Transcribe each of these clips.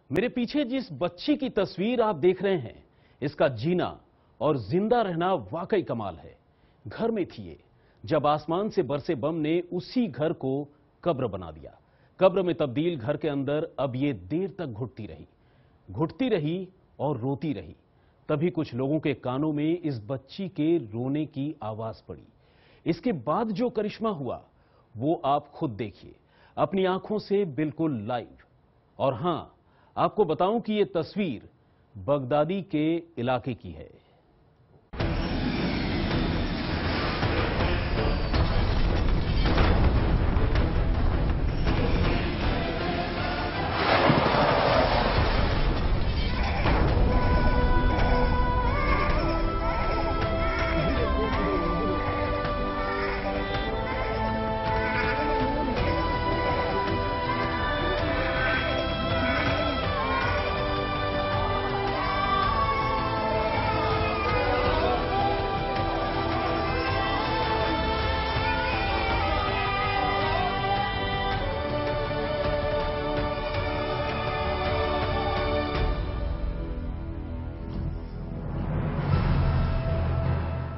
मेरे पीछे जिस बच्ची की तस्वीर आप देख रहे हैं, इसका जीना और जिंदा रहना वाकई कमाल है। घर में थी ये, जब आसमान से बरसे बम ने उसी घर को कब्र बना दिया। कब्र में तब्दील घर के अंदर अब ये देर तक घुटती रही और रोती रही। तभी कुछ लोगों के कानों में इस बच्ची के रोने की आवाज पड़ी। इसके बाद जो करिश्मा हुआ वो आप खुद देखिए अपनी आंखों से, बिल्कुल लाइव। और हां, आपको बताऊं कि ये तस्वीर बगदादी के इलाके की है।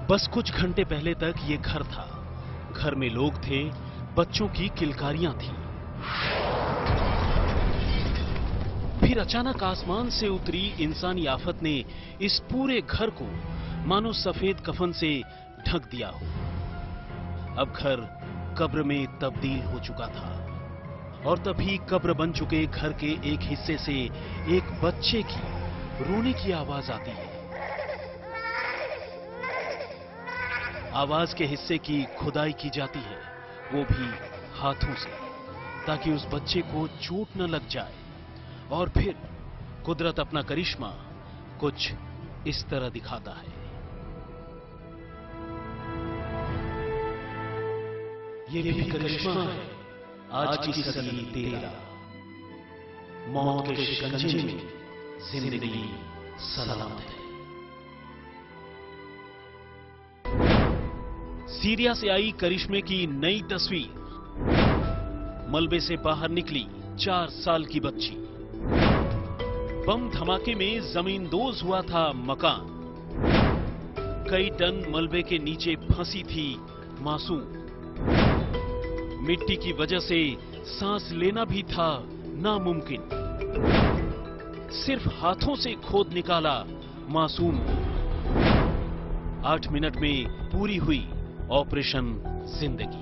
बस कुछ घंटे पहले तक ये घर था। घर में लोग थे, बच्चों की किलकारियां थीं। फिर अचानक आसमान से उतरी इंसानी आफत ने इस पूरे घर को मानो सफेद कफन से ढक दिया हो। अब घर कब्र में तब्दील हो चुका था और तभी कब्र बन चुके घर के एक हिस्से से एक बच्चे की रोने की आवाज आती है। आवाज के हिस्से की खुदाई की जाती है, वो भी हाथों से, ताकि उस बच्चे को चोट न लग जाए। और फिर कुदरत अपना करिश्मा कुछ इस तरह दिखाता है। ये भी करिश्मा है आज की सदी तेरा, मौत के शिकंजे में जिंदगी सलामत है। सीरिया से आई करिश्मे की नई तस्वीर। मलबे से बाहर निकली 4 साल की बच्ची। बम धमाके में जमींदोज हुआ था मकान। कई टन मलबे के नीचे फंसी थी मासूम। मिट्टी की वजह से सांस लेना भी था नामुमकिन। सिर्फ हाथों से खोद निकाला मासूम को। 8 मिनट में पूरी हुई ऑपरेशन जिंदगी।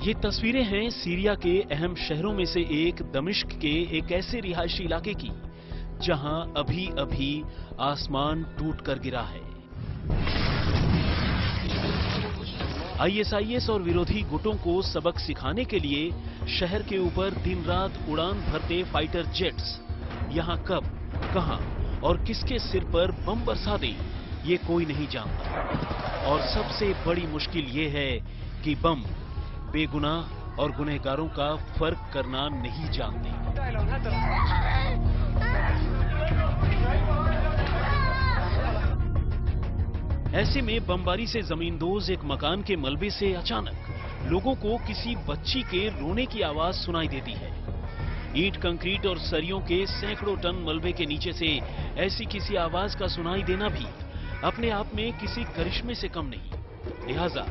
ये तस्वीरें हैं सीरिया के अहम शहरों में से एक दमिश्क के एक ऐसे रिहायशी इलाके की, जहां अभी अभी आसमान टूटकर गिरा है। आईएसआईएस और विरोधी गुटों को सबक सिखाने के लिए शहर के ऊपर दिन रात उड़ान भरते फाइटर जेट्स यहां कब, कहां और किसके सिर पर बम बरसा दें, ये कोई नहीं जानता। और सबसे बड़ी मुश्किल ये है कि बम बेगुनाह और गुनहगारों का फर्क करना नहीं जानते। ऐसे में बमबारी से जमींदोज एक मकान के मलबे से अचानक लोगों को किसी बच्ची के रोने की आवाज सुनाई देती है। ईंट, कंक्रीट और सरियों के सैकड़ों टन मलबे के नीचे से ऐसी किसी आवाज का सुनाई देना भी अपने आप में किसी करिश्मे से कम नहीं। लिहाजा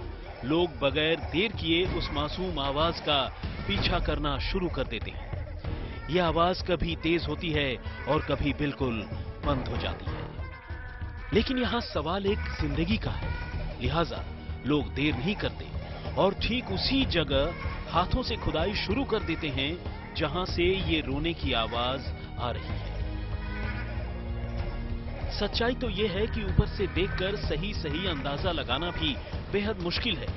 लोग बगैर देर किए उस मासूम आवाज का पीछा करना शुरू कर देते हैं। यह आवाज कभी तेज होती है और कभी बिल्कुल बंद हो जाती है। लेकिन यहां सवाल एक जिंदगी का है। लिहाजा लोग देर नहीं करते और ठीक उसी जगह हाथों से खुदाई शुरू कर देते हैं जहां से ये रोने की आवाज आ रही है। सच्चाई तो यह है कि ऊपर से देखकर सही अंदाजा लगाना भी बेहद मुश्किल है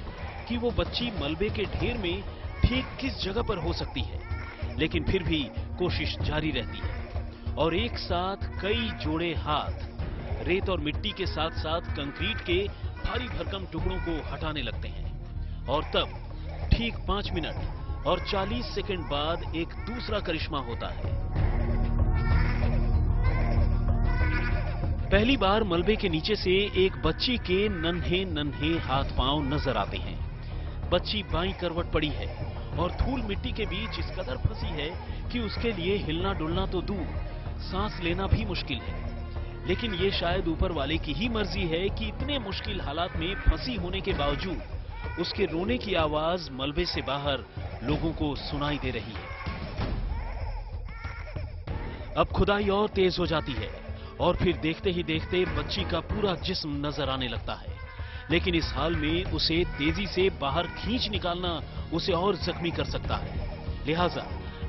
कि वो बच्ची मलबे के ढेर में ठीक किस जगह पर हो सकती है। लेकिन फिर भी कोशिश जारी रहती है और एक साथ कई जोड़े हाथ रेत और मिट्टी के साथ साथ कंक्रीट के भारी भरकम टुकड़ों को हटाने लगते हैं। और तब ठीक 5 मिनट और 40 सेकंड बाद एक दूसरा करिश्मा होता है। पहली बार मलबे के नीचे से एक बच्ची के नन्हे नन्हे हाथ पांव नजर आते हैं। बच्ची बाईं करवट पड़ी है और धूल मिट्टी के बीच इस कदर फंसी है कि उसके लिए हिलना डुलना तो दूर, सांस लेना भी मुश्किल है। लेकिन ये शायद ऊपर वाले की ही मर्जी है कि इतने मुश्किल हालात में फंसी होने के बावजूद उसके रोने की आवाज मलबे से बाहर लोगों को सुनाई दे रही है। अब खुदाई और तेज हो जाती है और फिर देखते ही देखते बच्ची का पूरा जिस्म नजर आने लगता है। लेकिन इस हाल में उसे तेजी से बाहर खींच निकालना उसे और जख्मी कर सकता है। लिहाजा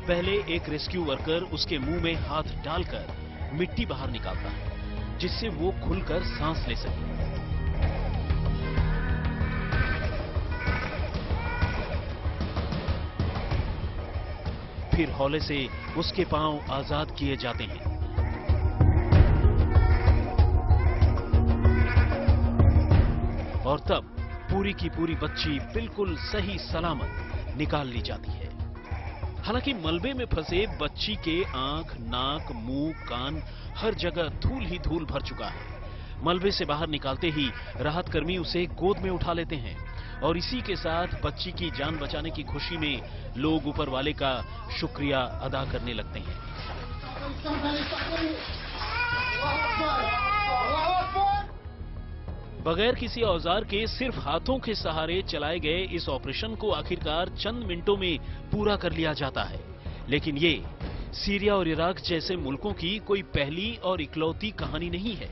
पहले एक रेस्क्यू वर्कर उसके मुंह में हाथ डालकर मिट्टी बाहर निकालता है, जिससे वो खुलकर सांस ले सके। फिर हौले से उसके पांव आजाद किए जाते हैं। और तब पूरी की पूरी बच्ची बिल्कुल सही सलामत निकाल ली जाती है। हालांकि मलबे में फंसे बच्ची के आंख, नाक, मुंह, कान हर जगह धूल ही धूल भर चुका है। मलबे से बाहर निकालते ही राहत कर्मी उसे गोद में उठा लेते हैं और इसी के साथ बच्ची की जान बचाने की खुशी में लोग ऊपर वाले का शुक्रिया अदा करने लगते हैं। बगैर किसी औजार के सिर्फ हाथों के सहारे चलाए गए इस ऑपरेशन को आखिरकार चंद मिनटों में पूरा कर लिया जाता है। लेकिन ये सीरिया और इराक जैसे मुल्कों की कोई पहली और इकलौती कहानी नहीं है,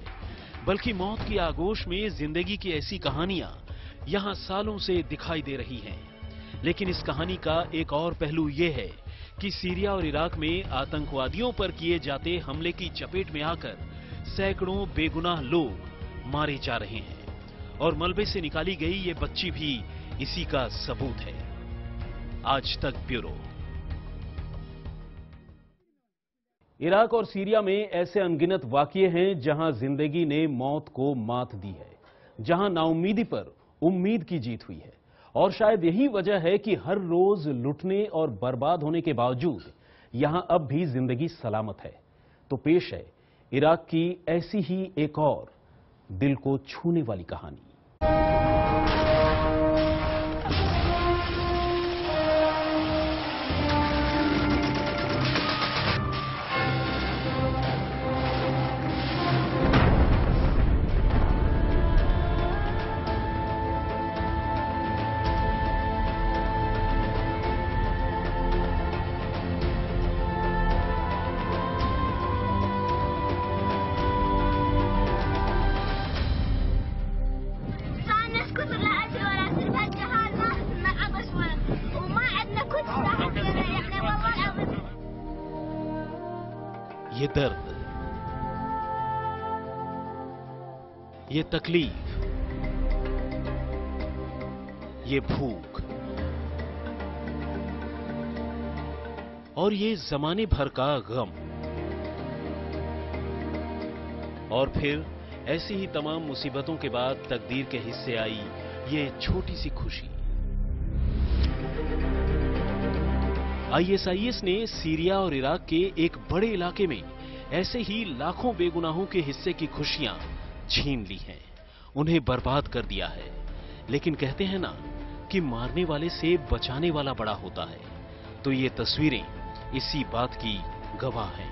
बल्कि मौत की आगोश में जिंदगी की ऐसी कहानियां यहां सालों से दिखाई दे रही हैं। लेकिन इस कहानी का एक और पहलू ये है कि सीरिया और इराक में आतंकवादियों पर किए जाते हमले की चपेट में आकर सैकड़ों बेगुनाह लोग मारे जा रहे हैं और मलबे से निकाली गई ये बच्ची भी इसी का सबूत है। आज तक ब्यूरो। इराक और सीरिया में ऐसे अनगिनत वाकये हैं जहां जिंदगी ने मौत को मात दी है, जहां नाउम्मीदी पर उम्मीद की जीत हुई है। और शायद यही वजह है कि हर रोज लुटने और बर्बाद होने के बावजूद यहां अब भी जिंदगी सलामत है। तो पेश है इराक की ऐसी ही एक और दिल को छूने वाली कहानी। ये दर्द, ये तकलीफ, ये भूख और ये जमाने भर का गम, और फिर ऐसी ही तमाम मुसीबतों के बाद तकदीर के हिस्से आई ये छोटी सी खुशी। आईएसआईएस ने सीरिया और इराक के एक बड़े इलाके में ऐसे ही लाखों बेगुनाहों के हिस्से की खुशियां छीन ली हैं, उन्हें बर्बाद कर दिया है। लेकिन कहते हैं ना कि मारने वाले से बचाने वाला बड़ा होता है, तो ये तस्वीरें इसी बात की गवाह हैं।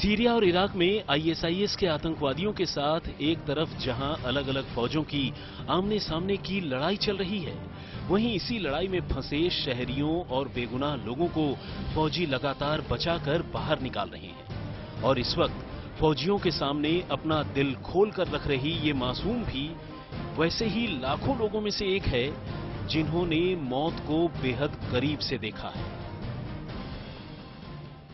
सीरिया और इराक में आईएसआईएस के आतंकवादियों के साथ एक तरफ जहां अलग अलग फौजों की आमने सामने की लड़ाई चल रही है, वहीं इसी लड़ाई में फंसे शहरियों और बेगुनाह लोगों को फौजी लगातार बचाकर बाहर निकाल रहे हैं। और इस वक्त फौजियों के सामने अपना दिल खोल कर रख रही ये मासूम भी वैसे ही लाखों लोगों में से एक है जिन्होंने मौत को बेहद करीब से देखा है।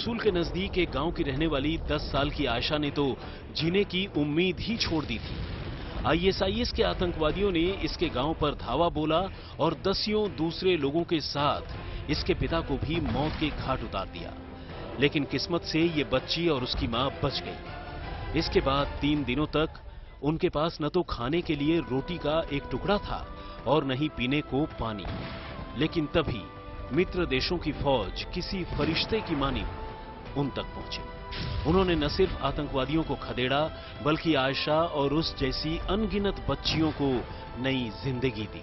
मोसूल के नजदीक एक गांव की रहने वाली 10 साल की आयशा ने तो जीने की उम्मीद ही छोड़ दी थी। आईएसआईएस के आतंकवादियों ने इसके गांव पर धावा बोला और दसियों दूसरे लोगों के साथ इसके पिता को भी मौत के घाट उतार दिया। लेकिन किस्मत से ये बच्ची और उसकी मां बच गई। इसके बाद 3 दिनों तक उनके पास न तो खाने के लिए रोटी का एक टुकड़ा था और न ही पीने को पानी। लेकिन तभी मित्र देशों की फौज किसी फरिश्ते की मानिब उन तक पहुंचे। उन्होंने न सिर्फ आतंकवादियों को खदेड़ा बल्कि आयशा और उस जैसी अनगिनत बच्चियों को नई जिंदगी दी।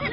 3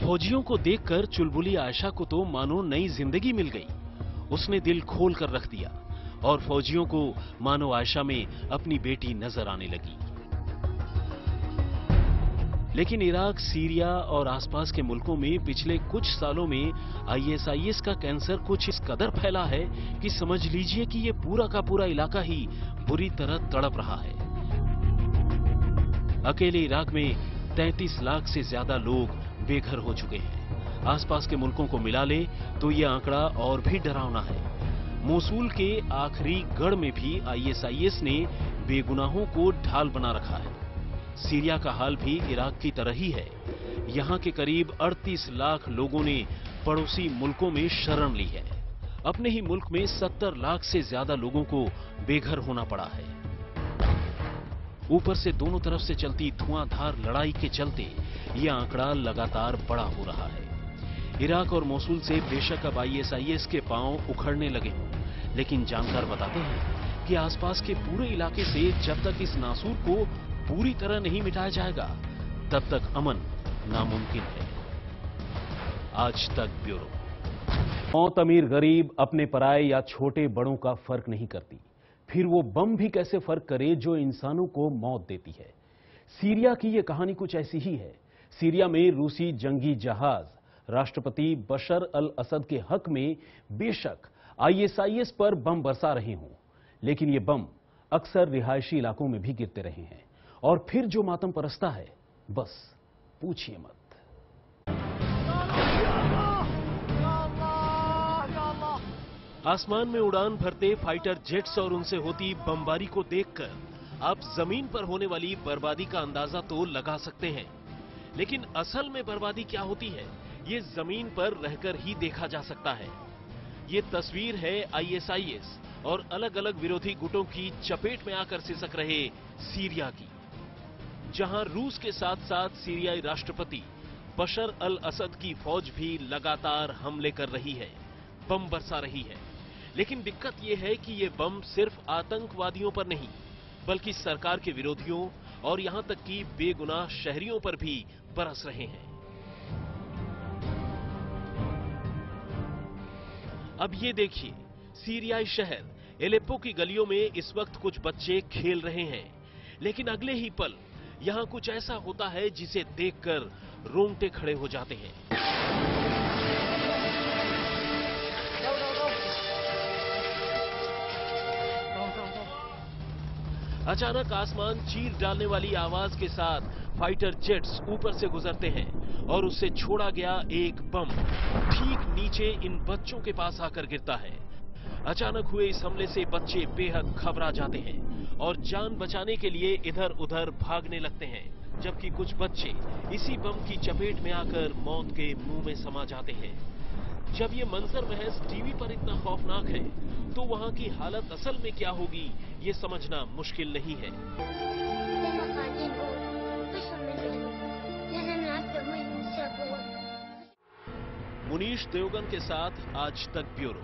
फौजियों को देखकर चुलबुली आयशा को तो मानो नई जिंदगी मिल गई। उसने दिल खोल कर रख दिया और फौजियों को मानो आयशा में अपनी बेटी नजर आने लगी। लेकिन इराक, सीरिया और आसपास के मुल्कों में पिछले कुछ सालों में आईएसआईएस का कैंसर कुछ इस कदर फैला है कि समझ लीजिए कि ये पूरा का पूरा इलाका ही बुरी तरह तड़प रहा है। अकेले इराक में 33 लाख से ज्यादा लोग बेघर हो चुके हैं। आसपास के मुल्कों को मिला ले तो ये आंकड़ा और भी डरावना है। मोसूल के आखिरी गढ़ में भी आईएसआईएस ने बेगुनाहों को ढाल बना रखा है। सीरिया का हाल भी इराक की तरह ही है। यहां के करीब 38 लाख लोगों ने पड़ोसी मुल्कों में शरण ली है। अपने ही मुल्क में 70 लाख से ज्यादा लोगों को बेघर होना पड़ा है। ऊपर से दोनों तरफ से चलती धुआंधार लड़ाई के चलते यह आंकड़ा लगातार बड़ा हो रहा है। इराक और मोसूल से बेशक अब आईएसआईएस के पांव उखड़ने लगे हों, लेकिन जानकार बताते हैं कि आसपास के पूरे इलाके से जब तक इस नासूर को पूरी तरह नहीं मिटाया जाएगा तब तक अमन नामुमकिन है। आज तक ब्यूरो। मौत अमीर गरीब, अपने पराये या छोटे बड़ों का फर्क नहीं करती। फिर वो बम भी कैसे फर्क करे जो इंसानों को मौत देती है। सीरिया की ये कहानी कुछ ऐसी ही है। सीरिया में रूसी जंगी जहाज राष्ट्रपति बशर अल असद के हक में बेशक आईएसआईएस पर बम बरसा रहे हों, लेकिन ये बम अक्सर रिहायशी इलाकों में भी गिरते रहे हैं। और फिर जो मातम परसता है, बस पूछिए मत। आसमान में उड़ान भरते फाइटर जेट्स और उनसे होती बमबारी को देखकर आप जमीन पर होने वाली बर्बादी का अंदाजा तो लगा सकते हैं, लेकिन असल में बर्बादी क्या होती है ये जमीन पर रहकर ही देखा जा सकता है। ये तस्वीर है आईएसआईएस और अलग अलग विरोधी गुटों की चपेट में आकर सिसक रहे सीरिया की, जहां रूस के साथ साथ सीरियाई राष्ट्रपति बशर अल असद की फौज भी लगातार हमले कर रही है, बम बरसा रही है। लेकिन दिक्कत यह है कि ये बम सिर्फ आतंकवादियों पर नहीं बल्कि सरकार के विरोधियों और यहां तक कि बेगुनाह शहरियों पर भी बरस रहे हैं। अब ये देखिए, सीरियाई शहर एलेप्पो की गलियों में इस वक्त कुछ बच्चे खेल रहे हैं, लेकिन अगले ही पल यहां कुछ ऐसा होता है जिसे देखकर रोंगटे खड़े हो जाते हैं। अचानक आसमान चीर डालने वाली आवाज के साथ फाइटर जेट्स ऊपर से गुजरते हैं और उससे छोड़ा गया एक बम ठीक नीचे इन बच्चों के पास आकर गिरता है। अचानक हुए इस हमले से बच्चे बेहद घबरा जाते हैं और जान बचाने के लिए इधर उधर भागने लगते हैं, जबकि कुछ बच्चे इसी बम की चपेट में आकर मौत के मुंह में समा जाते हैं। जब ये मंजर महज टीवी पर इतना खौफनाक है तो वहां की हालत असल में क्या होगी ये समझना मुश्किल नहीं है। मुनीश देवगन के साथ आज तक ब्यूरो।